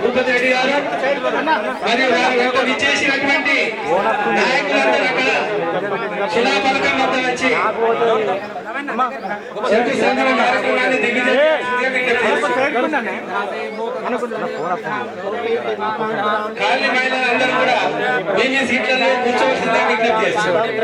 భూపతి రెడ్డి గారు మరియు వారి యొక్క విచ్చేసినటువంటి నాయకులందరూ అక్కడ శిలాఫలకం వద్ద వచ్చి శంకుస్థాపన కార్యక్రమాన్ని ఖాళీ మహిళలందరూ కూడా మీ సీట్లలో కూర్చోవలసిందిగా విజ్ఞప్తి చేస్తున్నారు.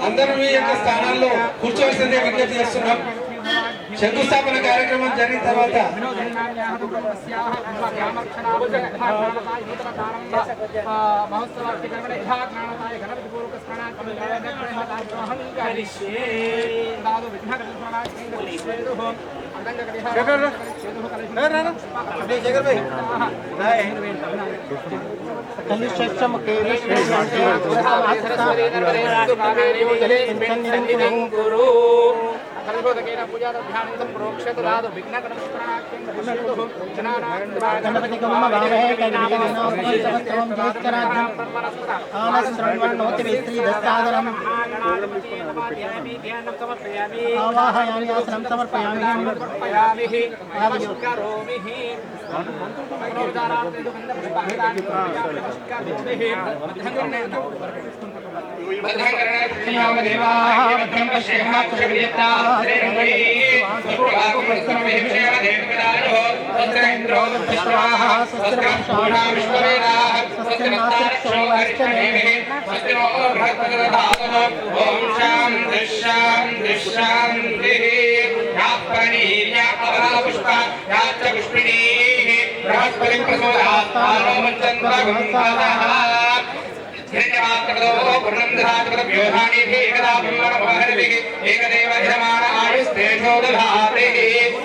అందరూ మీ యొక్క స్థానాల్లో కూర్చోవలసిందే విజ్ఞప్తి చేస్తున్నాం. శంకుస్థాపన కార్యక్రమం జరిగిన తర్వాత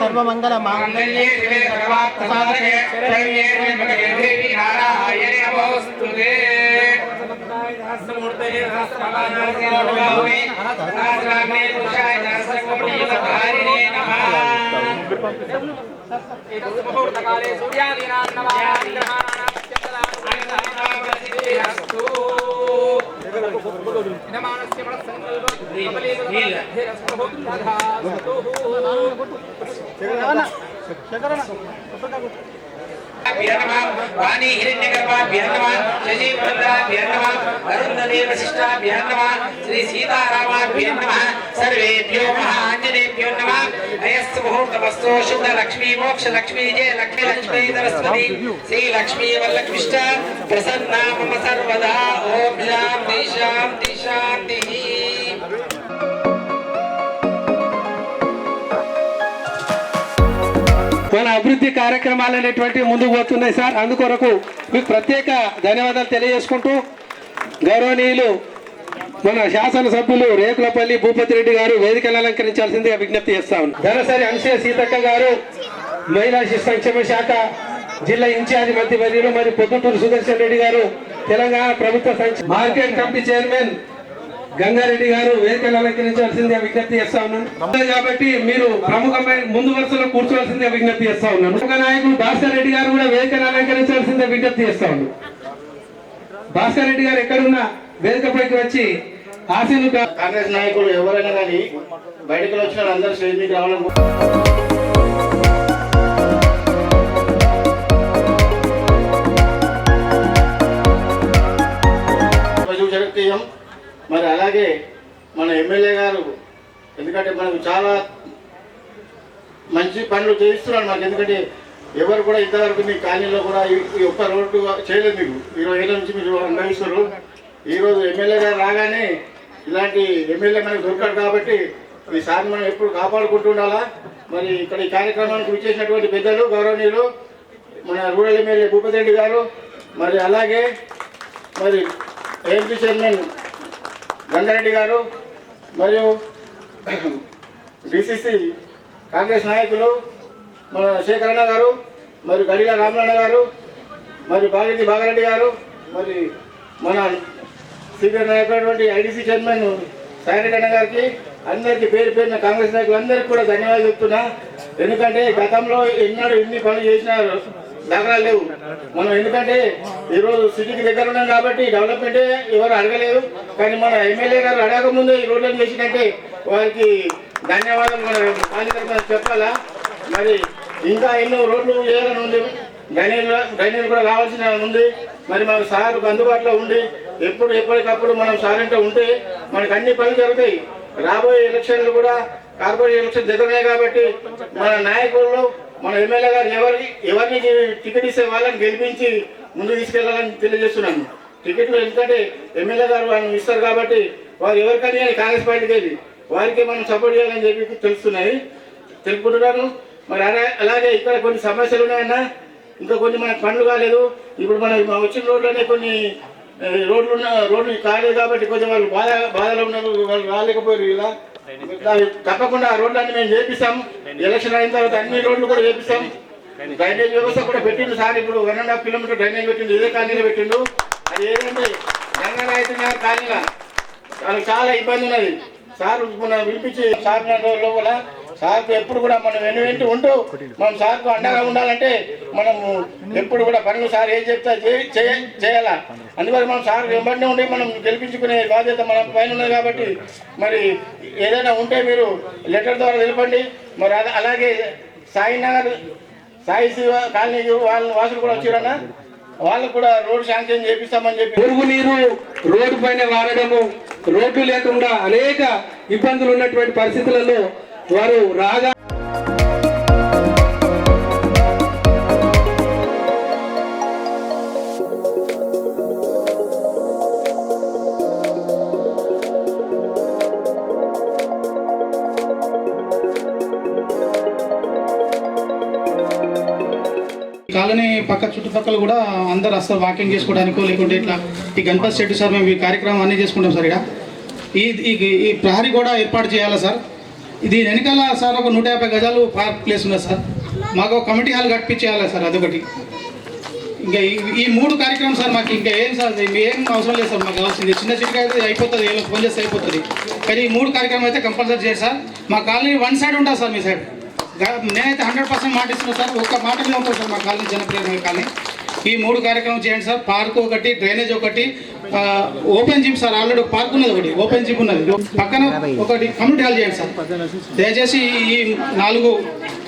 सर्वमंगल मांगल्ये शिवे सर्वार्थ साधके शरण्ये त्र्यंबके देवी नारायणे नमोस्तुते नमोस्तुते सहस्रनारायणे सहस्रनामे पुरुषाय सहस्रकोटियुगधारिणे नमः मुहूर्तकाले सूर्यादीनां नवाग्रहाणां प्रत्यक्षदानस्तु इदमानस्य वाणी हिरण्यगर्भा शशि अरुंधति वशिष्ठा श्री सीतारामा सर्वेभ्यो महांजनेभ्यो नमः अयस्तु मुहूर्तमस्तु शुद्ध लक्ष्मी मोक्ष लक्ष्मी जय लक्ष्मी लक्ष्मी सरस्वती श्री लक्ष्मी वल्लक्ष्मिष्ठ प्रसन्ना मम सर्वदा ओम शांति शांति शांति। మన అభివృద్ధి కార్యక్రమాలు అనేటువంటి ముందుకు పోతున్నాయి సార్. అందుకొరకు మీకు ప్రత్యేక ధన్యవాదాలు తెలియజేసుకుంటూ గౌరవనీయులు మన శాసనసభ్యులు రేకులపల్లి భూపతి రెడ్డి గారు వేదికను అలంకరించాల్సిందిగా విజ్ఞప్తి చేస్తా ఉన్నాం. ధనసరి అంశే సీతక్క గారు మహిళా శిశు సంక్షేమ శాఖ జిల్లా ఇన్ఛార్జి మంత్రివర్యులు మరి పొద్దుటూరు సుదర్శన్ రెడ్డి గారు తెలంగాణ ప్రభుత్వ మార్కెట్ కమిటీ చైర్మన్ గంగారెడ్డి గారు వేదికను అలంకరించాల్సిందిగా విజ్ఞప్తి చేస్తా ఉన్నాను. కాబట్టి మీరు ప్రముఖమైన ముందు వరుసలో కూర్చోవలసిందిగా విజ్ఞప్తి చేస్తా ఉన్నాను. ప్రముఖ నాయకులు భాస్కర్ రెడ్డి గారు కూడా వేదికను అలంకరించాల్సిందిగా విజ్ఞప్తి చేస్తా ఉన్నాను. భాస్కర్ రెడ్డి గారు ఎక్కడున్నా వేదికపైకి వచ్చి ఆశీను. కాంగ్రెస్ నాయకులు ఎవరైనా కానీ బయటకు వచ్చిన అందరూ స్టేజ్ మీద రావడం మరి అలాగే మన ఎమ్మెల్యే గారు ఎందుకంటే మనకు చాలా మంచి పనులు చేయిస్తున్నారు మనకు. ఎందుకంటే ఎవరు కూడా ఇంతవరకు మీ కాలనీలో కూడా ఈ ఒక్క రోడ్డు చేయలేదు. మీకు 20 ఏళ్ళ నుంచి మీరు అనుభవిస్తున్నారు. ఈరోజు ఎమ్మెల్యే గారు రాగానే ఇలాంటి ఎమ్మెల్యే మనకు దొరకడు కాబట్టి ఈ సార్ మనం ఎప్పుడు కాపాడుకుంటూ ఉండాలా. మరి ఇక్కడ ఈ కార్యక్రమానికి విచ్చేసినటువంటి పెద్దలు గౌరవనీయులు మన రూరల్ ఎమ్మెల్యే భూపతి రెడ్డి గారు, మరి అలాగే మరి ఏఎంపీ చైర్మన్ గంగారెడ్డి గారు, మరియు డిసిసి కాంగ్రెస్ నాయకులు మన శేఖరన్న గారు, మరి గడిల రామనారాయణ గారు, మరి బాగారెడ్డి గారు, మరి మన సీనియర్ నాయకులైనటువంటి ఐడిసి చైర్మన్ సాయిరెడ్డి అన్న గారికి, అందరికీ పేరు పేరున కాంగ్రెస్ నాయకులందరికీ కూడా ధన్యవాదాలు చెప్తున్నా. ఎందుకంటే గతంలో ఎన్నడూ ఎన్ని పనులు చేసినా దాఖలాలు లేవు మనం. ఎందుకంటే ఈరోజు సిటీకి దగ్గర ఉన్నాం కాబట్టి డెవలప్మెంటే ఎవరు అడగలేదు. కానీ మన ఎమ్మెల్యే గారు అడగకముందే ఈ రోడ్లను చేసినట్టే వారికి ధన్యవాదాలు మన పాలికలు చెప్పాలా. మరి ఇంకా ఎన్నో రోడ్లు వేయాలని ఉంది, డ్రైనేజ్ కూడా కావాల్సిన ఉంది. మరి మన సార్కు అందుబాటులో ఉండి ఎప్పటికప్పుడు మనం సార్ అంటే ఉంటే మనకు అన్ని పనులు జరుగుతాయి. రాబోయే ఎలక్షన్లు కూడా కార్పొరేషన్ ఎలక్షన్ దగ్గరనే కాబట్టి మన నాయకుల్లో మన ఎమ్మెల్యే గారు ఎవరిని టికెట్ ఇస్తే వాళ్ళని గెలిపించి ముందు తీసుకెళ్లాలని తెలియజేస్తున్నాను. టికెట్లు ఎందుకంటే ఎమ్మెల్యే గారు వాళ్ళని ఇస్తారు కాబట్టి వారు ఎవరికని కానీ కాంగ్రెస్ పార్టీకి వెళ్ళి వారికే మనం సపోర్ట్ చేయాలని చెప్పి తెలుపుకుంటున్నాను. మరి అలాగే ఇక్కడ కొన్ని సమస్యలు ఉన్నాయన్నా, ఇంకా కొన్ని మనకు పనులు కాలేదు. ఇప్పుడు మన వచ్చిన రోడ్లనే కొన్ని రోడ్లు కాలేదు కాబట్టి కొంచెం వాళ్ళు బాధలో ఉన్నారు, వాళ్ళు రాలేకపోయారు. ఇలా తప్పకుండా ఆ రోడ్లన్నీ మేము చేపిస్తాం. ఎలక్షన్ అయిన తర్వాత అన్ని రోడ్లు కూడా చేపిస్తాం. డ్రైనేజ్ వ్యవస్థ కూడా పెట్టిండు సార్. ఇప్పుడు 1.5 కిలోమీటర్ డ్రైనేజ్ పెట్టిండు, ఇదే కాలనీలో పెట్టిండు. అది ఏదంటే గంగారాయన కాలనీలో వాళ్ళకి చాలా ఇబ్బంది ఉన్నది. సార్ మన పిలిపించి సార్ లోపల సార్కు ఎప్పుడు కూడా మనం వెంట ఉంటూ మనం సార్కు అండగా ఉండాలంటే మనము ఎప్పుడు కూడా పనులు సార్ ఏం చెప్తా చేయాలా. అందువల్ల మనం సార్ వెంబడినే ఉండి మనం గెలిపించుకునే బాధ్యత మన పైన ఉన్నది కాబట్టి మరి ఏదైనా ఉంటే మీరు లెటర్ ద్వారా తెలపండి. మరి అలాగే సాయి శివ కాలనీ వాళ్ళ వాసులు కూడా వచ్చారన్నా, వాళ్ళకు కూడా రోడ్ శాంక్షన్ చేపిస్తామని చెప్పి. మురుగునీరు రోడ్డు పైన వారడము, రోడ్డు లేకుండా అనేక ఇబ్బందులు ఉన్నటువంటి పరిస్థితులలో వారు రాగా కాలనీ పక్క చుట్టుపక్కల కూడా అందరు వస్తారు వాకింగ్ చేసుకోవడానికో, లేకుంటే ఇట్లా ఈ గణపతి శెట్టి సార్ మేము ఈ కార్యక్రమం అన్నీ చేసుకుంటాం సార్. ఇక్కడ ఈ ప్రహరీ కూడా ఏర్పాటు చేయాలా సార్. ఇది వెనకాల సార్ ఒక 150 గజాలు పార్క్ ప్లేస్ ఉన్నది సార్. మాకు ఒక కమిటీ హాల్ కట్టించేయాలి సార్, అదొకటి. ఇంకా ఈ 3 కార్యక్రమం సార్. మాకు ఇంకా ఏం సార్ ఏం అవసరం లేదు సార్. మాకు కావాల్సింది చిన్న చిన్న అయితే అయిపోతుంది, ఏదో ఫోన్ చేస్తే అయిపోతుంది. కానీ ఈ 3 కార్యక్రమం అయితే కంపల్సరీ చేయాలి సార్. మా కాలనీ 1 సైడ్ ఉంటుంది సార్, మీ సైడ్. నేనైతే 100% మాట ఇస్తున్నాను సార్. ఒక్క మాట మీద ఉంటుంది సార్ మా కాలనీ, జనప్రియమైన కాలనీ. ఈ 3 కార్యక్రమం చేయండి సార్. పార్క్ ఒకటి, డ్రైనేజ్ ఒకటి, open gym sir. Already park ఉన్నది, ఒకటి ఓపెన్ జిమ్ ఉన్నది. పక్కన ఒకటి కమ్యూనిటీ హాల్ చేయండి సార్. దయచేసి ఈ 4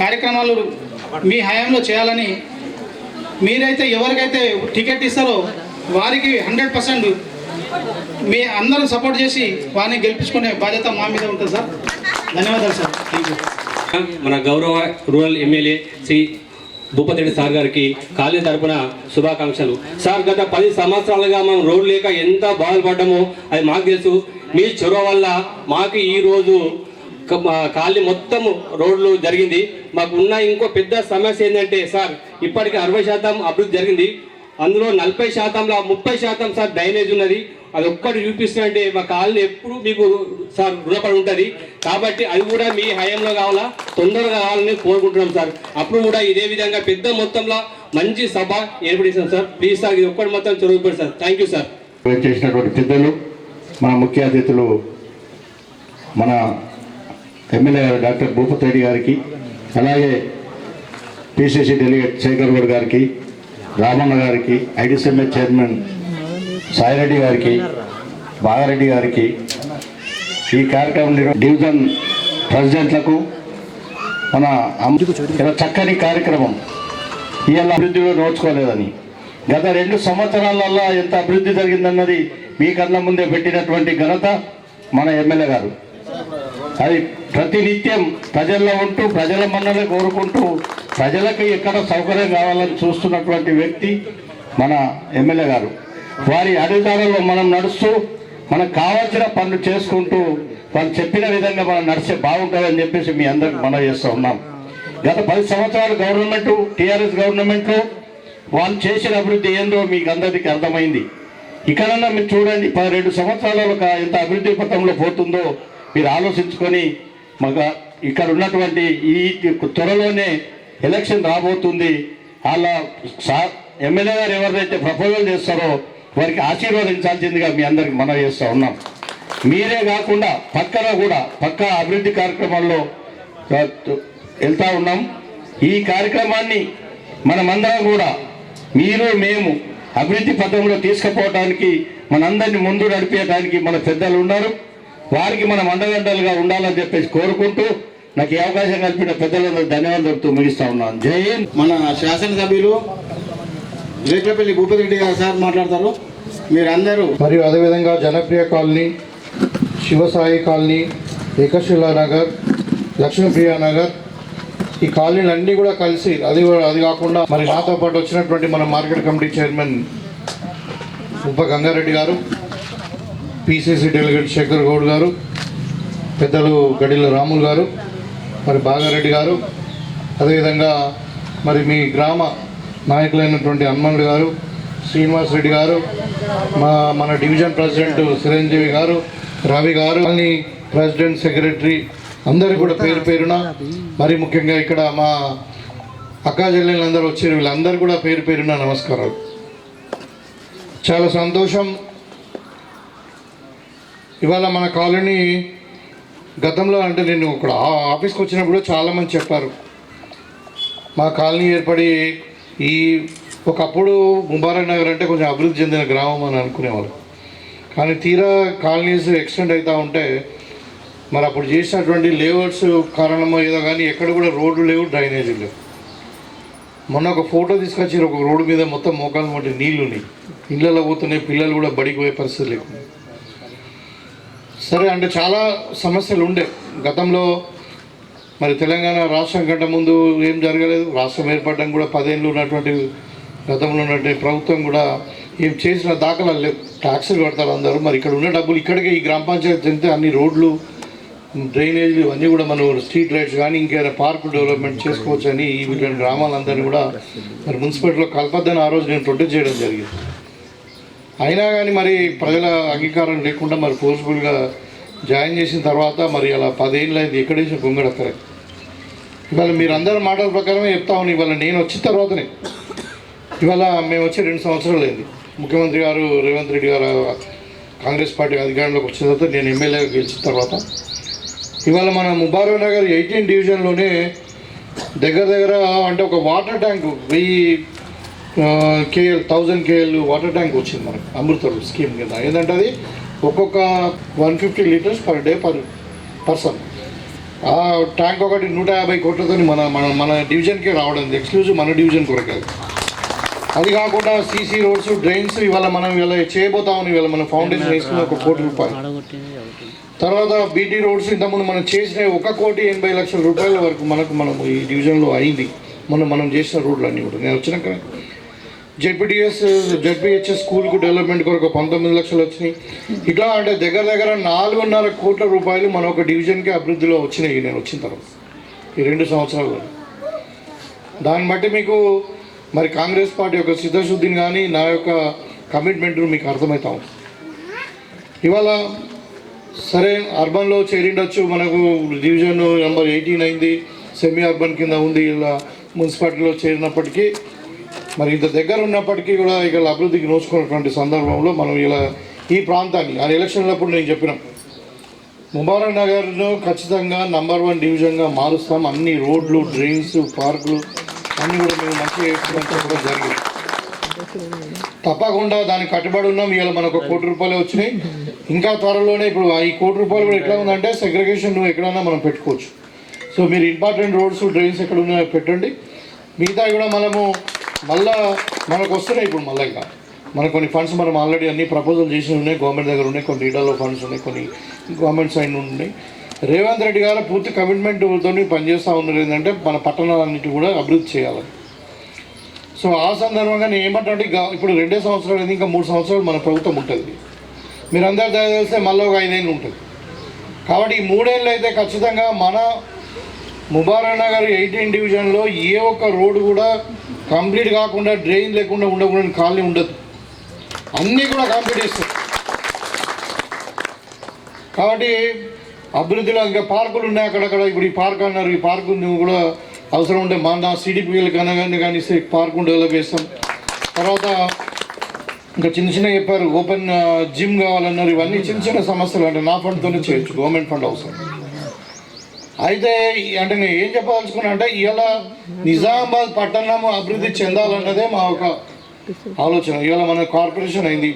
కార్యక్రమాలు మీ హయాంలో చేయాలని, మీరైతే ఎవరికైతే టికెట్ ఇస్తారో వారికి 100% మీ అందరూ సపోర్ట్ చేసి వారిని గెలిపించుకునే బాధ్యత మా మీద ఉంటుంది సార్. ధన్యవాదాలు సార్. Thank you. మన గౌరవ rural MLA Shri Bhupathi Reddy sir గారికి కాలనీ తరపున శుభాకాంక్షలు. సార్ గత 10 సంవత్సరాలుగా మనం రోడ్డు లేక ఎంత బాధపడ్డామో అది మాకు తెలుసు. మీ చొరవ వల్ల మాకు ఈరోజు కాలనీ మొత్తం రోడ్లు జరిగింది. మాకు ఉన్న ఇంకో పెద్ద సమస్య ఏంటంటే సార్, ఇప్పటికి 60% అభివృద్ధి జరిగింది. అందులో 40%లో 30% సార్ డ్రైనేజ్ ఉన్నది. అది ఒక్కటి చూపిస్తుందంటే మా కాలనీ ఎప్పుడు మీకు సార్ రుణపడి ఉంటుంది. కాబట్టి అది కూడా మీ హయాంలో కావాలా, తొందరగా కావాలని కోరుకుంటున్నాం సార్. అప్పుడు కూడా ఇదే విధంగా పెద్ద మొత్తంలో మంచి సభ ఏర్పడిస్తాం సార్. ప్లీజ్ సార్, ఇది ఒక్కటి మొత్తం చదువుకోండి సార్. Thank you sir. చేసినటువంటి పెద్దలు, మన ముఖ్య అతిథులు మన ఎమ్మెల్యే గారు డాక్టర్ భూపతి రెడ్డి గారికి, అలాగే పిసిసి డెలిగేట్ శేఖర్ గౌడ్ గారికి, రామన్న గారికి, ఐడిసిఎంఏ చైర్మన్ సాయిరెడ్డి గారికి, బాగారెడ్డి గారికి, ఈ కార్యక్రమం డివిజన్ ప్రెసిడెంట్లకు, మన చక్కని కార్యక్రమం. ఇవాళ అభివృద్ధిలో నోచుకోలేదని గత 2 సంవత్సరాలలో ఎంత అభివృద్ధి జరిగిందన్నది మీ కళ్ళ ముందే పెట్టినటువంటి ఘనత మన ఎమ్మెల్యే గారు. అది ప్రతినిత్యం ప్రజల్లో ఉంటూ ప్రజల మన్నలే కోరుకుంటూ ప్రజలకు ఎక్కడ సౌకర్యం కావాలని చూస్తున్నటువంటి వ్యక్తి మన ఎమ్మెల్యే గారు. వారి అధికారంలో మనం నడుస్తూ మనకు కావాల్సిన పనులు చేసుకుంటూ వాళ్ళు చెప్పిన విధంగా మనం నడిచే బాగుంటుందని చెప్పేసి మీ అందరికి మనం చేస్తూ ఉన్నాం. గత 10 సంవత్సరాలు గవర్నమెంట్ టీఆర్ఎస్ గవర్నమెంట్లో వాళ్ళు చేసిన అభివృద్ధి ఏందో మీకు అందరికీ అర్థమైంది. ఇక్కడన్నా మీరు చూడండి, 12 సంవత్సరాలలో ఎంత అభివృద్ధి పథంలో పోతుందో మీరు ఆలోచించుకొని మాకు ఇక్కడ ఉన్నటువంటి ఈ త్వరలోనే ఎలక్షన్ రాబోతుంది. వాళ్ళ ఎమ్మెల్యే గారు ఎవరైతే ప్రపోజల్ చేస్తారో వారికి ఆశీర్వదించాల్సిందిగా మీ అందరికి మనం చేస్తూ ఉన్నాం. మీరే కాకుండా పక్క అభివృద్ధి కార్యక్రమాల్లో వెళ్తూ ఉన్నాం. ఈ కార్యక్రమాన్ని మనమందరం కూడా మీరు మేము అభివృద్ధి పథంలో తీసుకుపోవడానికి మనందరినీ ముందు నడిపేయడానికి మన పెద్దలు ఉన్నారు. వారికి మనం అండదండలుగా ఉండాలని చెప్పేసి కోరుకుంటూ నాకు ఈ అవకాశం కల్పిన పెద్దలందరూ ధన్యవాదాలు ముగిస్తా ఉన్నాను. జై హింద్. మన శాసనసభ్యులు రేకులపల్లి భూపతి రెడ్డి గారు సార్ మాట్లాడతారు. మీరందరూ మరియు అదేవిధంగా జనప్రియ కాలనీ, శివసాయి కాలనీ, ఏకశిలా నగర్, లక్ష్మీప్రియ నగర్, ఈ కాలనీలన్నీ కూడా కలిసి అది కాకుండా మరి నాతో పాటు వచ్చినటువంటి మన మార్కెట్ కమిటీ చైర్మన్ ఉప గంగారెడ్డి గారు, పిసిసి డెలిగేట్ శేఖర్ గౌడ్ గారు, పెద్దలు గడిల రాములు గారు, మరి బాగారెడ్డి గారు, అదేవిధంగా మరి మీ గ్రామ నాయకులైనటువంటి హనుమంతుడు గారు, శ్రీనివాస్ రెడ్డి గారు, మన డివిజన్ ప్రెసిడెంట్ చిరంజీవి గారు, రవి గారు, ప్రెసిడెంట్ సెక్రటరీ అందరికీ కూడా పేరు పేరున, మరి ముఖ్యంగా ఇక్కడ మా అక్కా చెల్లెళ్ళందరూ వచ్చారు, వీళ్ళందరూ కూడా పేరు పేరున నమస్కారాలు. చాలా సంతోషం. ఇవాళ మన కాలనీ గతంలో అంటే నేను ఇక్కడ ఆఫీస్కి వచ్చినప్పుడు చాలామంది చెప్పారు మా కాలనీ ఏర్పడి ఒకప్పుడు ముబారక్ నగర్ అంటే కొంచెం అభివృద్ధి చెందిన గ్రామం అని అనుకునేవాళ్ళు. కానీ తీరా కాలనీస్ ఎక్స్టెండ్ అవుతూ ఉంటే మరి అప్పుడు చేసినటువంటి లేఅవుట్స్ కారణమో ఏదో కానీ ఎక్కడ కూడా రోడ్లు లేవు, డ్రైనేజీ లేవు. మొన్న ఒక ఫోటో తీసుకొచ్చి ఒక రోడ్డు మీద మొత్తం మోకాలు మొట్టి నీళ్లు ఉన్నాయి, ఇళ్ళలో పోతున్నాయి, పిల్లలు కూడా బడికి పోయే పరిస్థితి లేకుండా. సరే అంటే చాలా సమస్యలు ఉండే గతంలో. మరి తెలంగాణ రాష్ట్రం కంటే ముందు ఏం జరగలేదు. రాష్ట్రం ఏర్పడడం కూడా 10 ఏళ్ళు ఉన్నటువంటి గతంలో ఉన్నటువంటి ప్రభుత్వం కూడా ఏం చేసిన దాఖలాలు లేవు. ట్యాక్సులు కడతారు అందరూ. మరి ఇక్కడ ఉన్న డబ్బులు ఇక్కడికే ఈ గ్రామ పంచాయతీ చెందితే అన్ని రోడ్లు, డ్రైనేజీలు ఇవన్నీ కూడా మనం స్ట్రీట్ లైట్స్ కానీ ఇంకేమైనా పార్కు డెవలప్మెంట్ చేసుకోవచ్చని ఈ వీళ్ళని గ్రామాలందరినీ కూడా మరి మున్సిపాలిటీలో కలపద్దని ఆ రోజు నేను ప్రొటెక్ట్ చేయడం జరిగింది. అయినా కానీ మరి ప్రజల అంగీకారం లేకుండా మరి ఫోర్స్ఫుల్గా జాయిన్ చేసిన తర్వాత మరి అలా 10 ఏళ్ళు అయింది. ఎక్కడేసి పొంగడక్కరే. ఇవాళ మీరు అందరి మాటల ప్రకారమే చెప్తా ఉన్నాను. ఇవాళ నేను వచ్చిన తర్వాతనే, ఇవాళ మేము వచ్చి 2 సంవత్సరాలు అయింది. ముఖ్యమంత్రి గారు రేవంత్ రెడ్డి గారు కాంగ్రెస్ పార్టీ అధికారంలోకి వచ్చిన తర్వాత నేను ఎమ్మెల్యేగా గెలిచిన తర్వాత ఇవాళ మన ముబారక్ నగర్ 18 డివిజన్లోనే దగ్గర అంటే ఒక water tank 1000 KL water tank వచ్చింది మనకు అమృత స్కీమ్ కింద. ఏంటంటే అది ఒక్కొక్క 150 లీటర్స్ పర్ డే పర్సన్. ఆ ట్యాంక్ ఒకటి 150 కోట్లతో మన డివిజన్కే రావడం, ఎక్స్క్లూజివ్ మన డివిజన్ కొరకే. అది కాకుండా సీసీ రోడ్స్, డ్రైన్స్ ఇవాళ మనం ఇవాళ చేయబోతామని ఇవాళ మనం ఫౌండేషన్ వేసుకున్న 1 కోటి రూపాయలు. తర్వాత బీటీ రోడ్స్ ఇంతకుముందు మనం చేసిన 1,80,00,000 రూపాయల వరకు మనం ఈ డివిజన్లో అయింది. మనం చేసిన రోడ్లు అన్నీ కూడా. నేను వచ్చినాక జెడ్పీహెచ్ఎస్ స్కూల్కు డెవలప్మెంట్ కొరకు 19 లక్షలు వచ్చినాయి. ఇట్లా అంటే దగ్గర 4.5 కోట్ల రూపాయలు మన ఒక డివిజన్కి అభివృద్ధిలో వచ్చినాయి నేను వచ్చిన తర్వాత ఈ 2 సంవత్సరాలు. దాన్ని బట్టి మీకు మరి కాంగ్రెస్ పార్టీ యొక్క సిద్ధశుద్ధిని కానీ నా యొక్క కమిట్మెంట్ను మీకు అర్థమవుతాం. ఇవాళ సరే అర్బన్లో చేరిండొచ్చు, మనకు డివిజన్ నెంబర్ 18 అయింది, సెమీ అర్బన్ కింద ఉంది. ఇలా మున్సిపాలిటీలో చేరినప్పటికీ మరి ఇంత దగ్గర ఉన్నప్పటికీ కూడా ఇక్కడ అభివృద్ధికి నోచుకున్నటువంటి సందర్భంలో మనం ఇలా ఈ ప్రాంతాన్ని ఆ ఎలక్షన్లప్పుడు నేను చెప్పినాం ముబారక్ నగర్ను ఖచ్చితంగా నంబర్ 1 డివిజన్గా మారుస్తాం. అన్ని రోడ్లు, డ్రైన్స్, పార్కులు అన్నీ కూడా మేము మంచిగా వేసుకోవడం జరిగింది. తప్పకుండా దానికి కట్టుబడి ఉన్నాం. ఇవాళ మనకు 1 కోటి రూపాయలు వచ్చినాయి. ఇంకా త్వరలోనే ఇప్పుడు ఈ 1 కోటి రూపాయలు కూడా ఎట్లా ఉందంటే సెగ్రిగేషన్ ఎక్కడైనా మనం పెట్టుకోవచ్చు. సో మీరు ఇంపార్టెంట్ రోడ్స్, డ్రైన్స్ ఎక్కడ ఉన్నాయో పెట్టండి. మిగతా కూడా మనకు వస్తున్నాయి. ఇప్పుడు మళ్ళీ ఇంకా మనకు కొన్ని ఫండ్స్ మనం ఆల్రెడీ అన్ని ప్రపోజల్ చేసి ఉన్నాయి, గవర్నమెంట్ దగ్గర ఉన్నాయి, కొన్ని లీడర్లో ఫండ్స్ ఉన్నాయి, కొన్ని గవర్నమెంట్ సైడ్ నుండి ఉన్నాయి. రేవంత్ రెడ్డి గారు పూర్తి కమిట్మెంట్తో పనిచేస్తూ ఉన్నారు. ఏంటంటే మన పట్టణాలన్నిటి కూడా అభివృద్ధి చేయాలి. సో ఆ సందర్భంగా నేను ఏమంటే ఇప్పుడు 2 సంవత్సరాలు అయింది, ఇంకా 3 సంవత్సరాలు మన ప్రభుత్వం ఉంటుంది. మీరందరూ తెలిస్తే మళ్ళీ ఒక 5 ఏళ్ళు ఉంటుంది. కాబట్టి ఈ 3 ఏళ్ళు అయితే ఖచ్చితంగా మన ముబారక్ నగర్ 18 డివిజన్లో ఏ ఒక్క రోడ్డు కూడా కంప్లీట్ కాకుండా డ్రైన్ లేకుండా ఉండకూడని కాలనీ ఉండదు, అన్నీ కూడా కంప్లీట్ చేస్తాం. కాబట్టి అభివృద్ధిలో ఇంకా పార్కులు ఉన్నాయి అక్కడక్కడ. ఇప్పుడు ఈ పార్క్ అన్నారు, ఈ పార్కు కూడా అవసరం ఉంటే మన సిడిపిఎల్ కానీ పార్కు డెవలప్ చేస్తాం. తర్వాత ఇంకా చిన్న చిన్న చెప్పారు, ఓపెన్ జిమ్ కావాలన్నారు. ఇవన్నీ చిన్న చిన్న సమస్యలు, అంటే నా ఫండ్తోనే చేయొచ్చు, గవర్నమెంట్ ఫండ్ అవసరం. అయితే అంటే నేను ఏం చెప్పదలుచుకున్నా అంటే ఇవాళ నిజామాబాద్ పట్టణం అభివృద్ధి చెందాలన్నదే మా ఒక ఆలోచన. ఇవాళ మన కార్పొరేషన్ అయింది,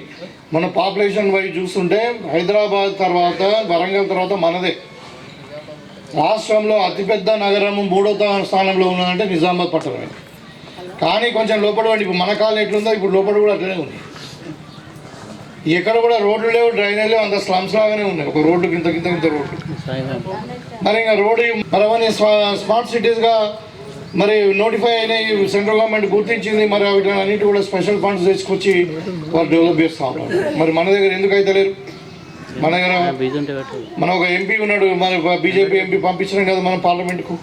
మన పాపులేషన్ వైజ్ చూస్తుంటే హైదరాబాద్ తర్వాత వరంగల్ తర్వాత మనదే. రాష్ట్రంలో అతిపెద్ద నగరం 3వ స్థానంలో ఉన్నదంటే నిజామాబాద్ పట్టణమే. కానీ కొంచెం లోపల ఇప్పుడు మన కాలం ఎట్లుందో ఇప్పుడు లోపల కూడా అట్లనే ఉంది. ఎక్కడ కూడా రోడ్లు లేవు, డ్రైనేజ్ లేవు, అంత స్లమ్స్ లాగానే ఉన్నాయి. ఒక రోడ్డుకి ఇంత రోడ్లు. మరి ఇంకా రోడ్డు మరి అవన్నీ స్మార్ట్ సిటీస్గా మరి నోటిఫై అయినాయి, సెంట్రల్ గవర్నమెంట్ గుర్తించింది. మరి అన్నిటి కూడా స్పెషల్ ఫండ్స్ తీసుకొచ్చి వాళ్ళు డెవలప్ చేస్తూ ఉన్నారు. మరి మన దగ్గర ఎందుకు అయితే లేరు? మన దగ్గర మన ఒక ఎంపీ ఉన్నాడు, మన బీజేపీ ఎంపీ పంపించినాం కదా మనం పార్లమెంట్కు.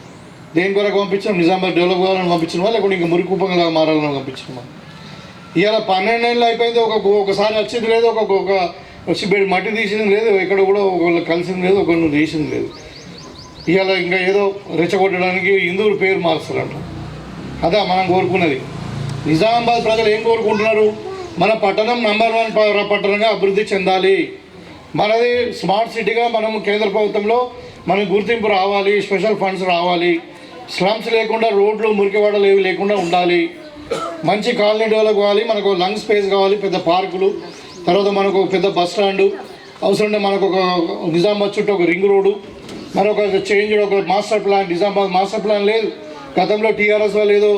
దేని కొరకు పంపించాం? నిజామాబాద్ డెవలప్ కావాలని పంపించిన వాళ్ళు, లేకుంటే ఇంకా మురికుప్పంగా మారాలని పంపించిన వాళ్ళు. ఇవాళ 12 ఏళ్ళు అయిపోయింది, ఒకసారి వచ్చింది లేదు, ఒక సిబెడ్ మట్టి తీసింది లేదు, ఎక్కడ కూడా ఒకళ్ళు కలిసింది లేదు, ఒకళ్ళు చేసింది లేదు. ఇవాళ ఇంకా ఏదో రెచ్చగొట్టడానికి ఇందూరు పేరు మారుస్తారంట. అదే మనం కోరుకున్నది. నిజామాబాద్ ప్రజలు ఏం కోరుకుంటున్నారు? మన పట్టణం నంబర్ 1 పట్టణంగా అభివృద్ధి చెందాలి, మనది స్మార్ట్ సిటీగా మనం కేంద్ర ప్రభుత్వంలో మనకు గుర్తింపు రావాలి, స్పెషల్ ఫండ్స్ రావాలి, స్లమ్స్ లేకుండా రోడ్లు మురికివాడలు ఏవి లేకుండా ఉండాలి, మంచి కాలనీ డెవలప్ కావాలి, మనకు లంగ్ స్పేస్ కావాలి, పెద్ద పార్కులు, తర్వాత మనకు పెద్ద బస్ స్టాండు అవసరం, మనకు ఒక నిజామాబాద్ చుట్టూ ఒక రింగ్ రోడ్డు, మరొక చేంజ్, ఒక master plan. Nizamabad master plan లేదు. గతంలో టీఆర్ఎస్ వాళ్ళు ఏదో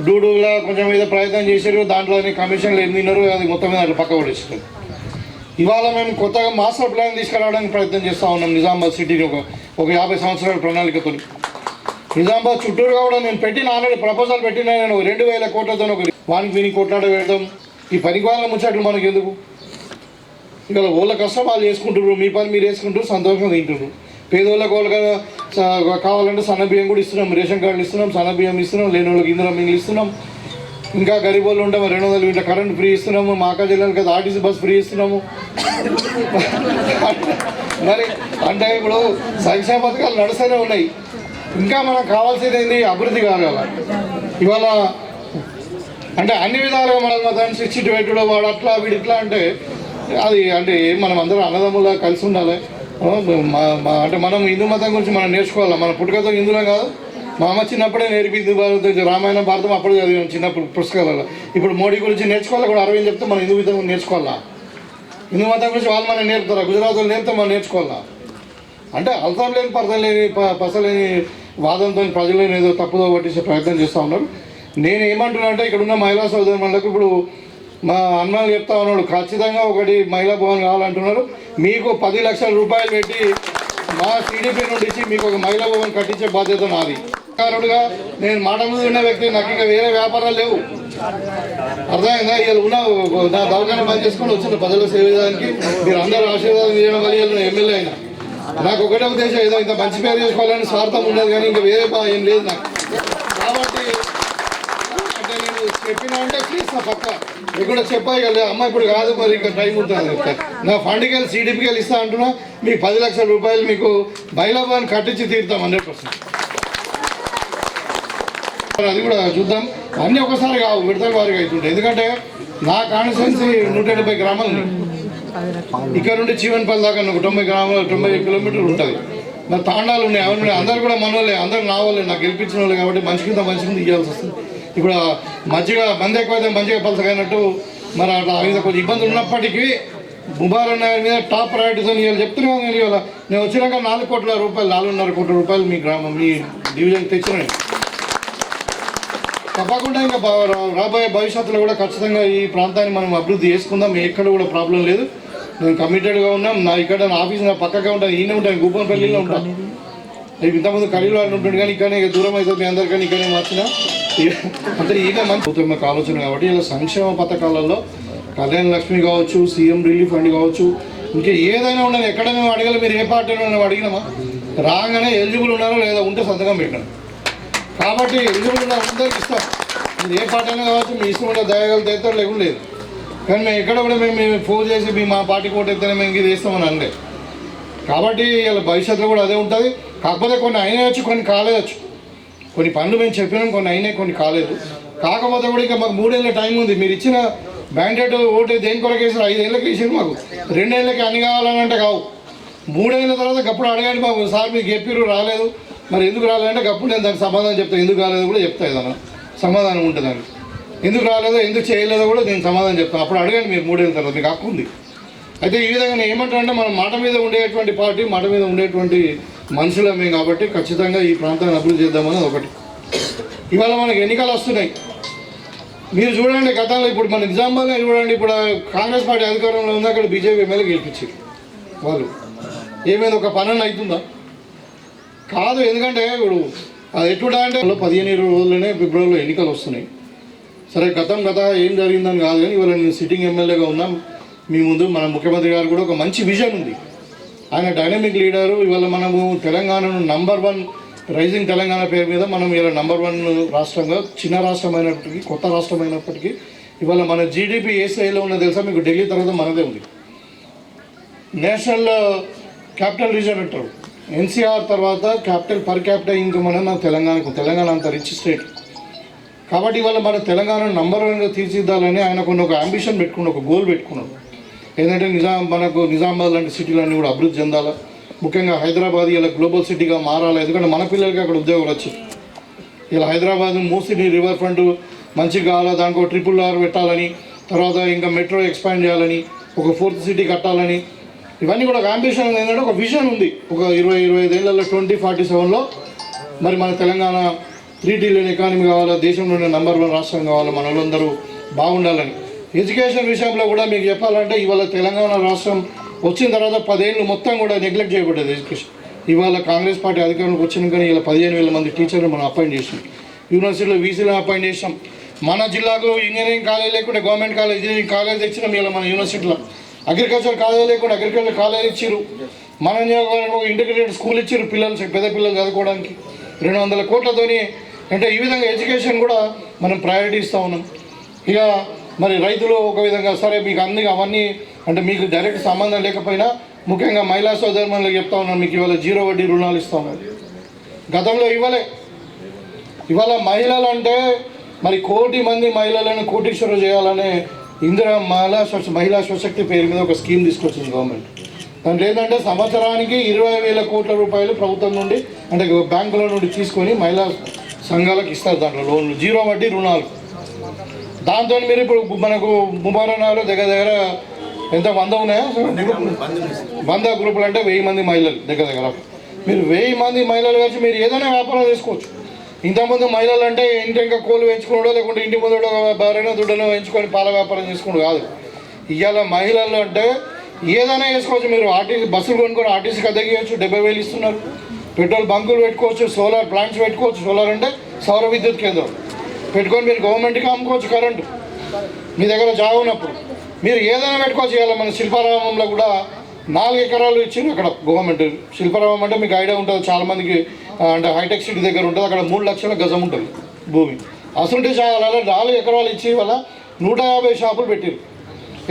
డూడులా కొంచెం ఏదో ప్రయత్నం చేశారు, దాంట్లో కమిషన్లు తిన్నారు, అది మొత్తం మీద అట్లా పక్క పడేస్తారు. ఇవాళ మేము కొత్తగా మాస్టర్ ప్లాన్ తీసుకురావడానికి ప్రయత్నం చేస్తూ ఉన్నాం. నిజామాబాద్ సిటీని ఒక 50 సంవత్సరాల ప్రణాళికతో నిజామాబాద్ చుట్టూరుగా కూడా నేను పెట్టిన ఆల్రెడీ ప్రపోజల్ పెట్టిన, నేను 2000 కోట్లతో వానికి వీనికి కొట్లాడ పెడతాం. ఈ పనికి వాళ్ళ ముచ్చట్లు మనకి ఎందుకు? ఇవాళ వాళ్ళ కష్టం వాళ్ళు చేసుకుంటున్నారు, మీ పని మీరు వేసుకుంటారు, సంతోషంగా తింటున్నారు. పేదోళ్ళకి వాళ్ళకి కావాలంటే సన్న బియ్యం కూడా ఇస్తున్నాం, రేషన్ కార్డులు ఇస్తున్నాం, సన్న బియ్యం ఇస్తున్నాం, లేని వాళ్ళకి ఇందులో మిగిలి ఇస్తున్నాం. ఇంకా గరీబ్ వాళ్ళు ఉంటే 200 యూనిట్ల కరెంట్ ఫ్రీ ఇస్తున్నాము, మా అక్క జిల్లాలకి అయితే ఆర్టీసీ బస్ ఫ్రీ ఇస్తున్నాము. మరి అంటే ఇప్పుడు సంక్షేమ పథకాలు నడుస్తూనే ఉన్నాయి. ఇంకా మనకు కావాల్సింది ఏంటి? అభివృద్ధి కావాలి. ఇవాళ అంటే అన్ని విధాలుగా మనం దాన్ని శిక్షించి పెట్టడం, వాడు అట్లా వీడు ఇట్లా అంటే అది అంటే మనం అందరం అన్నదమ్ములా కలిసి ఉండాలి. అంటే మనం హిందూ మతం గురించి మనం నేర్చుకోవాలి. మన పుట్టుకతో హిందువులో కాదు, మా అమ్మ చిన్నప్పుడే నేర్పింది రామాయణం భారతం అప్పుడు చదివాం చిన్నప్పుడు పుస్తకాలలో. ఇప్పుడు మోడీ గురించి నేర్చుకోవాలి, కూడా అరవింద్ చెప్తే మనం హిందూ మతం నేర్చుకోవాలా? హిందూ మతం గురించి వాళ్ళు మనం నేర్పుతారా? గుజరాత్ వాళ్ళు నేర్పితే మనం నేర్చుకోవాలా? అంటే అల్తం లేని పసలేని వాదంతో ప్రజలను ఏదో తప్పుదో పట్టించే ప్రయత్నం చేస్తూ ఉన్నారు. నేను ఏమంటున్నా అంటే ఇక్కడున్న మహిళా సోదరులకు ఇప్పుడు మా అన్నాలు చెప్తా ఉన్నాడు, ఖచ్చితంగా ఒకటి మహిళా భవన్ కావాలంటున్నారు. మీకు 10 లక్షల రూపాయలు పెట్టి మా టీడీపీ నుండి ఇచ్చి మీకు ఒక మహిళా భవన్ కట్టించే బాధ్యత నాది. కారుడుగా నేను మాట మీద ఉన్న వ్యక్తి, నాకు ఇంకా వేరే వ్యాపారాలు లేవు. అర్థమైందా? ఇలా ఉన్న నా దవాఖాన బంద్ చేసుకొని వచ్చిన ప్రజల సేవ చేయడానికి మీరు అందరూ ఆశీర్వాదం చేయడం వల్ల నేను ఎమ్మెల్యే అయినా. నాకు ఒకటే ఉద్దేశం, ఏదో ఇంత మంచి పేరు చేసుకోవాలని స్వార్థం ఉండదు, కానీ ఇంకా వేరే ఏం లేదు నాకు. కాబట్టి అంటే నేను చెప్పినా అంటే ప్లీజ్ నా పక్క ఇక్కడ చెప్పాలి అమ్మ, ఇప్పుడు కాదు మరి ఇంకా టైం ఉంటుంది. నా ఫండ్కి వెళ్ళి సిడిపికి వెళ్ళి ఇస్తా అంటున్నా, మీకు 10 లక్షల రూపాయలు మీకు మహిళా భవన్ కట్టించి తీరుతాం 100%. అది కూడా చూద్దాం. అన్నీ ఒకసారి కావు, విడతల వారిగా అవుతుంటాయి. ఎందుకంటే నా కాన్స్టిట్యున్సీ 180 గ్రామాలు, ఇక్కడ నుండి చీవన్పల్లి దాకా 90 కిలోమీటర్లు ఉంటుంది. మరి తాండాలు ఉన్నాయి, అవన్నీ అందరూ కూడా మనోళ్ళే, అందరూ నా వాళ్ళే, నాకు గెలిపించిన వాళ్ళే. కాబట్టి మంచి కింద ఇవ్వాల్సి వస్తుంది. ఇప్పుడు మంచిగా మంది ఎక్కువైతే మంచిగా పలసగైనట్టు మరి అట్లా కొంచెం ఇబ్బందులు ఉన్నప్పటికీ ముబారక్ నగర్ మీద టాప్ ప్రయారిటీస్ అని చెప్తున్నాను. నేను ఇవాళ నేను వచ్చినాక 4 కోట్ల రూపాయలు 4.5 కోట్ల రూపాయలు మీ గ్రామం మీ డివిజన్ తెచ్చినాయి. తప్పకుండా ఇంకా రాబోయే భవిష్యత్తులో కూడా ఖచ్చితంగా ఈ ప్రాంతాన్ని మనం అభివృద్ధి చేసుకుందాం. ఎక్కడ కూడా ప్రాబ్లం లేదు. నేను కమిటెడ్గా ఉన్నాం. నా ఇక్కడ నా ఆఫీస్ నా పక్కగా ఉంటాను, ఈయన ఉంటాను, గూపన్పల్లిలో ఉంటాను. ఇంతకుముందు ఖరీలో ఉంటుంది, కానీ ఇక్కడనే దూరం అవుతుంది మీ అందరికీ. ఇక్కడనే మార్చినా అంటే ఈయన మంచి మాకు ఆలోచన. కాబట్టి ఇలా సంక్షేమ పథకాలలో కళ్యాణ లక్ష్మి కావచ్చు, సీఎం రిలీఫ్ ఫండ్ కావచ్చు, ఇంకా ఏదైనా ఉండదు, ఎక్కడ మేము అడగాలి, మీరు ఏ పార్టీలో మేము అడిగినామా, రాగానే ఎలిజిబుల్ ఉన్నారో లేదా ఉంటే సంతకం పెట్టండి. కాబట్టి ఎలిజిబుల్ ఉన్న అందరికి ఇస్తాం, మీరు ఏ పార్టీ అయినా కావచ్చు, మీ ఇష్టం కూడా దయగలు తెస్తారు లేకుండా లేదు. కానీ మేము ఎక్కడ కూడా మేము ఫోన్ చేసి మేము మా పార్టీ కోట ఎత్తేనే మేము ఇది వేస్తామని అనలే. కాబట్టి ఇలా భవిష్యత్తులో కూడా అదే ఉంటుంది. కాకపోతే కొన్ని అయినాయచ్చు, కొన్ని కాలేదచ్చు. కొన్ని పనులు మేము చెప్పినాం, కొన్ని అయినాయి, కొన్ని కాలేదు. కాకపోతే కూడా ఇంకా మాకు 3 ఏళ్ళ టైం ఉంది. మీరు ఇచ్చిన బ్యాండెడ్ ఓటు దేని కొరకు వేసారు, 5 ఏళ్ళకి వేసారు, మాకు 2 ఏళ్ళకి అన్ని కావాలని అంటే కావు. 3 ఏళ్ళ తర్వాత గప్పుడు అడగండి, మాకు సార్ మీకు చెప్పిరు రాలేదు, మరి ఎందుకు రాలేదంటే గప్పుడు నేను దానికి సమాధానం చెప్తాను. ఎందుకు రాలేదో కూడా చెప్తా, ఏదన్నా సమాధానం ఉంటుందని. ఎందుకు రాలేదో ఎందుకు చేయలేదో కూడా నేను సమాధానం చెప్తాను. అప్పుడు అడగండి మీరు 3 ఏళ్ళ తర్వాత, మీకు హక్కు ఉంది. అయితే ఈ విధంగా నేను ఏమంటానంటే మనం మాట మీద ఉండేటువంటి పార్టీ, మాట మీద ఉండేటువంటి మనుషులమే కాబట్టి ఖచ్చితంగా ఈ ప్రాంతాన్ని అభివృద్ధి చేద్దామని ఒకటి. ఇవాళ మనకి ఎన్నికలు వస్తున్నాయి, మీరు చూడండి. గతంలో ఇప్పుడు మన నిజామాబాద్లో చూడండి, ఇప్పుడు కాంగ్రెస్ పార్టీ అధికారంలో ఉంది, అక్కడ బీజేపీ ఎమ్మెల్యే గెలిపించారు. వాళ్ళు ఏమైంది, ఒక పని అవుతుందా? కాదు. ఎందుకంటే ఇప్పుడు అది ఎట్లుంటా అంటే 15-20 రోజుల్లోనే ఫిబ్రవరిలో ఎన్నికలు వస్తున్నాయి. సరే గత ఏం జరిగిందని కాదు, కానీ ఇవాళ నేను సిట్టింగ్ ఎమ్మెల్యేగా ఉన్నాం మీ ముందు. మన ముఖ్యమంత్రి గారు కూడా ఒక మంచి విజన్ ఉంది, ఆయన డైనమిక్ లీడరు. ఇవాళ మనము తెలంగాణను #1 రైజింగ్ తెలంగాణ పేరు మీద మనం ఇలా #1 రాష్ట్రంగా, చిన్న రాష్ట్రం అయినప్పటికీ, కొత్త రాష్ట్రం అయినప్పటికీ ఇవాళ మన జీడిపి ఏ స్థాయిలో ఉన్నదో తెలుసా మీకు? ఢిల్లీ తర్వాత మనదే ఉంది. నేషనల్ క్యాపిటల్ రీజన్ అంటారు. ఎన్సీఆర్ తర్వాత పర్ క్యాపిటల్ ఇన్కమ్ అనేది మన తెలంగాణ అంత రిచ్ స్టేట్. కాబట్టి ఇవాళ మన తెలంగాణను #1గా తీర్చిద్దాలని ఆయన ఒక అంబిషన్ పెట్టుకున్నాడు, ఒక గోల్ పెట్టుకున్నాడు. ఏంటంటే నిజామాబాద్ లాంటి సిటీలన్నీ కూడా అభివృద్ధి చెందాలి. ముఖ్యంగా హైదరాబాద్ ఇలా గ్లోబల్ సిటీగా మారాలి. ఎందుకంటే మన పిల్లలకి అక్కడ ఉద్యోగాలు వచ్చాయి. ఇలా హైదరాబాద్ మూసీని రివర్ ఫ్రంట్ మంచిగా కావాలా, దానికి RRR పెట్టాలని, తర్వాత ఇంకా మెట్రో ఎక్స్పాండ్ చేయాలని, ఒక 4th సిటీ కట్టాలని, ఇవన్నీ కూడా ఒక అంబిషన్ ఉంది. ఏంటంటే ఒక విజన్ ఉంది, ఒక 20-25 ఏళ్ళలో 2047లో మరి మన తెలంగాణ 3 ట్రిలియన్ ఎకానమీ కావాలా, దేశంలోనే #1 రాష్ట్రం కావాలా, మన వాళ్ళందరూ బాగుండాలని. ఎడ్యుకేషన్ విషయంలో కూడా మీకు చెప్పాలంటే ఇవాళ తెలంగాణ రాష్ట్రం వచ్చిన తర్వాత 10 ఏళ్ళు మొత్తం కూడా నెగ్లెక్ట్ చేయబడ్డది ఎడ్యుకేషన్. ఇవాళ కాంగ్రెస్ పార్టీ అధికారంలోకి వచ్చిన కానీ ఇలా 15,000 మంది టీచర్లు మనం అపాయింట్ చేసాం. యూనివర్సిటీలో వీసీలను అపాయింట్ చేసాం. మన జిల్లాకు ఇంజనీరింగ్ కాలేజ్ లేకుండా గవర్నమెంట్ కాలేజ్ ఇంజనీరింగ్ కాలేజ్ తెచ్చినాం. ఇలా మన యూనివర్సిటీలో అగ్రికల్చర్ కాలేజ్ లేకుండా అగ్రికల్చర్ కాలేజ్ ఇచ్చారు. మన నియోజకవర్గంలో ఇంటిగ్రేటెడ్ స్కూల్ ఇచ్చారు, పెద్ద పిల్లలు చదువుకోవడానికి 200 కోట్లతోని. అంటే ఈ విధంగా ఎడ్యుకేషన్ కూడా మనం ప్రయారిటీ ఇస్తూ ఉన్నాం. ఇక మరి రైతులు ఒక విధంగా సరే మీకు అవన్నీ అంటే మీకు డైరెక్ట్ సంబంధం లేకపోయినా ముఖ్యంగా మహిళా సోదరులకు చెప్తా ఉన్నాను, మీకు ఇవాళ 0 వడ్డీ రుణాలు ఇస్తా ఉన్నాను. గతంలో ఇవాళ మహిళలు అంటే మరి 1 కోటి మంది మహిళలను కోటీశ్వరులు చేయాలనే ఇందిరా మహిళా స్వశక్తి పేరు మీద ఒక స్కీమ్ తీసుకొచ్చింది గవర్నమెంట్. దాంట్లో ఏంటంటే సంవత్సరానికి 20,000 కోట్ల రూపాయలు ప్రభుత్వం నుండి అంటే బ్యాంకుల నుండి తీసుకొని మహిళా సంఘాలకు ఇస్తారు. దాంట్లో లోన్లు 0 వడ్డీ రుణాలు. దాంతో మీరు ఇప్పుడు మనకు ముబారనాలు దగ్గర ఎంత 100 ఉన్నాయా? 100 గ్రూపులు అంటే 1000 మంది మహిళలు దగ్గర. మీరు 1000 మంది మహిళలు కలిసి మీరు ఏదైనా వ్యాపారం చేసుకోవచ్చు. ఇంతకుముందు మహిళలు అంటే ఇంటి ఇంకా కోళ్ళు పెంచుకోవడో లేకుంటే ఇంటి ముందు భార్యనో దుడ్డనో పెంచుకొని పాల వ్యాపారం చేసుకోవడం కాదు. ఇవాళ మహిళలు అంటే ఏదైనా చేసుకోవచ్చు. మీరు ఆర్టీసీ బస్సులు కొనుక్కొని ఆర్టీసీకి అద్దెకియచ్చు, 70,000 ఇస్తున్నారు. పెట్రోల్ బంకులు పెట్టుకోవచ్చు, సోలార్ ప్లాంట్స్ పెట్టుకోవచ్చు. సోలార్ అంటే సౌర విద్యుత్ కేంద్రం పెట్టుకొని మీరు గవర్నమెంట్కి అమ్ముకోవచ్చు కరెంటు. మీ దగ్గర జాగా ఉన్నప్పుడు మీరు ఏదైనా పెట్టుకోవచ్చు. ఇవాళ మన శిల్పారామంలో కూడా 4 ఎకరాలు ఇచ్చింది అక్కడ గవర్నమెంట్. శిల్పారామం అంటే మీకు ఐడియా ఉంటుంది, చాలామందికి అంటే హైటెక్ సిటీ దగ్గర ఉంటుంది. అక్కడ 3 లక్షల గజం ఉంటుంది భూమి. అసలు చాలా 4 ఎకరాలు ఇచ్చి వాళ్ళ 150 షాపులు పెట్టారు.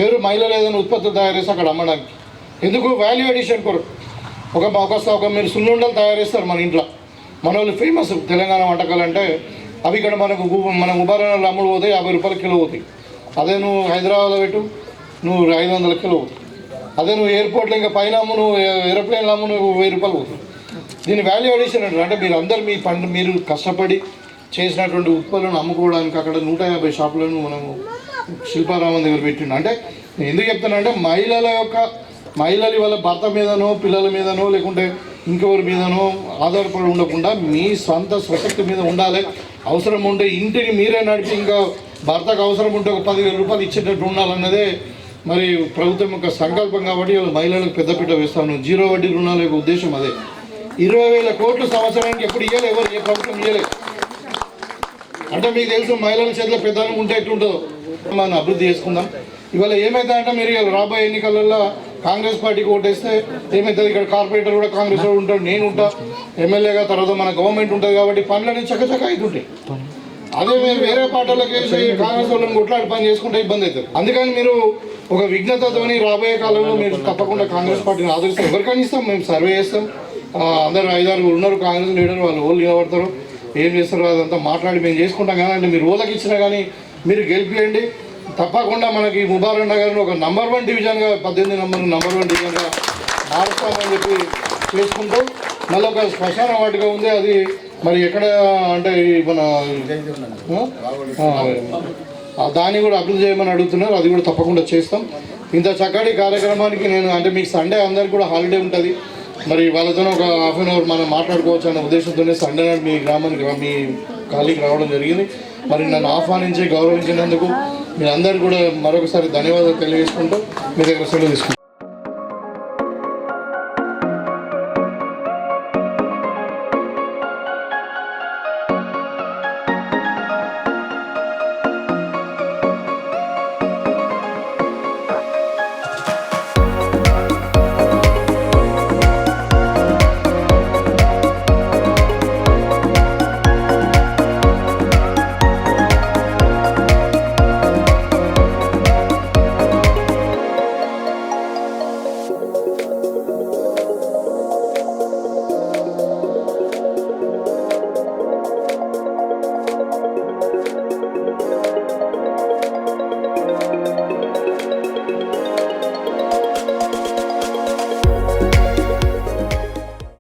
ఎవరు మహిళలు ఏదైనా ఉత్పత్తులు తయారు చేసి అక్కడ అమ్మడానికి. ఎందుకు? వాల్యూ అడిషన్ కొరకు. ఒక మీరు సున్నుండలు తయారు చేస్తారు మన ఇంట్లో. మన వాళ్ళు ఫేమస్ తెలంగాణ వంటకాలు అంటే అవి ఇక్కడ మన ఉబారాలు అమ్ముడు పోతాయి, 50 రూపాయల కిలో పోతాయి. అదే నువ్వు హైదరాబాద్లో పెట్టు, నువ్వు 500 కిలో పోతాయి. అదే నువ్వు ఎయిర్పోర్ట్లో ఇంకా పైన అమ్ము, నువ్వు ఏరోప్లేన్లో అమ్ము, నువ్వు 1000 రూపాయలు పోతుంది. దీన్ని వాల్యూ అడిషన్ అంటారు. అంటే మీరు అందరు మీరు కష్టపడి చేసినటువంటి ఉత్పత్తులను అమ్ముకోవడానికి అక్కడ 150 షాపులను మనము శిల్పారామం దగ్గర పెట్టిండు. అంటే ఎందుకు చెప్తానంటే మహిళలు వాళ్ళ భర్త మీదనో పిల్లల మీదనో లేకుంటే ఇంకెవరి మీదనో ఆధారపడి ఉండకుండా మీ సొంత స్వశక్తి మీద ఉండాలి. అవసరం ఉంటే ఇంటిని మీరే నడిపి ఇంకా భర్తకు అవసరం ఉంటే ఒక 10,000 రూపాయలు ఇచ్చేటట్టు ఉండాలన్నదే మరి ప్రభుత్వం యొక్క సంకల్పం. కాబట్టి మహిళలకు పెద్దపీట వేస్తాను. 0 వడ్డీ రుణాల యొక్క ఉద్దేశం అదే. 20,000 కోట్లు సంవత్సరానికి ఎప్పుడు ఇవ్వలేదు, ఎవరు ఏ ప్రభుత్వం ఇవ్వలేదు. అంటే మీకు తెలుసు మహిళల చేతిలో పెద్దలు ఉంటే ఎట్లుంటుందో. మనం అభివృద్ధి చేసుకుందాం. ఇవాళ ఏమైతే అంటే మీరు రాబోయే ఎన్నికలలో కాంగ్రెస్ పార్టీకి ఓటేస్తే ఏమవుతుంది, ఇక్కడ కార్పొరేటర్ కూడా కాంగ్రెస్ వాడు ఉంటాడు, నేను ఉంటా ఎమ్మెల్యేగా, తర్వాత మన గవర్నమెంట్ ఉంటుంది కాబట్టి పనులన్నీ చక్కచక్క అవుతుంటాయి. అదే మీరు వేరే పార్టీలకు వేసి కాంగ్రెస్ వాళ్ళని కొట్లాడి పని చేసుకుంటే ఇబ్బంది అవుతుంది. అందుకని మీరు ఒక విఘ్నతతోని రాబోయే కాలంలో మీరు తప్పకుండా కాంగ్రెస్ పార్టీని ఆదరిస్తాం. ఎవరికైనా ఇస్తాం, మేము సర్వే చేస్తాం. అందరూ 5-6 ఉన్నారు కాంగ్రెస్ లీడర్, వాళ్ళు ఓళ్ళు నిలబడతారు, ఏం చేస్తారో అదంతా మాట్లాడి మేము చేసుకుంటాం. కానీ అంటే మీరు ఓళ్ళకి ఇచ్చినా కానీ మీరు గెలిపియండి. తప్పకుండా మనకి ముబారక్ నగర్ని ఒక నంబర్ 1 డివిజన్గా 18 నంబర్ 1 డివిజన్గా మారుస్తామని చెప్పి చేసుకుంటూ మళ్ళీ ఒక శ్మశాన వాటిగా ఉంది. అది మరి ఎక్కడ అంటే మన దాన్ని కూడా అభివృద్ధి చేయమని అడుగుతున్నారు, అది కూడా తప్పకుండా చేస్తాం. ఇంత చక్కటి కార్యక్రమానికి నేను అంటే మీకు సండే అందరికి కూడా హాలిడే ఉంటుంది, మరి వాళ్ళతో ఒక హాఫ్ అన్ అవర్ మనం మాట్లాడుకోవచ్చు అన్న ఉద్దేశంతోనే సండే నాడు మీ గ్రామానికి మీ ఖాళీకి రావడం జరిగింది. మరి నన్ను ఆహ్వానించి గౌరవించినందుకు మీరందరూ కూడా మరొకసారి ధన్యవాదాలు తెలియజేసుకుంటూ మీ దగ్గర సెలవు తీసుకుంటాం.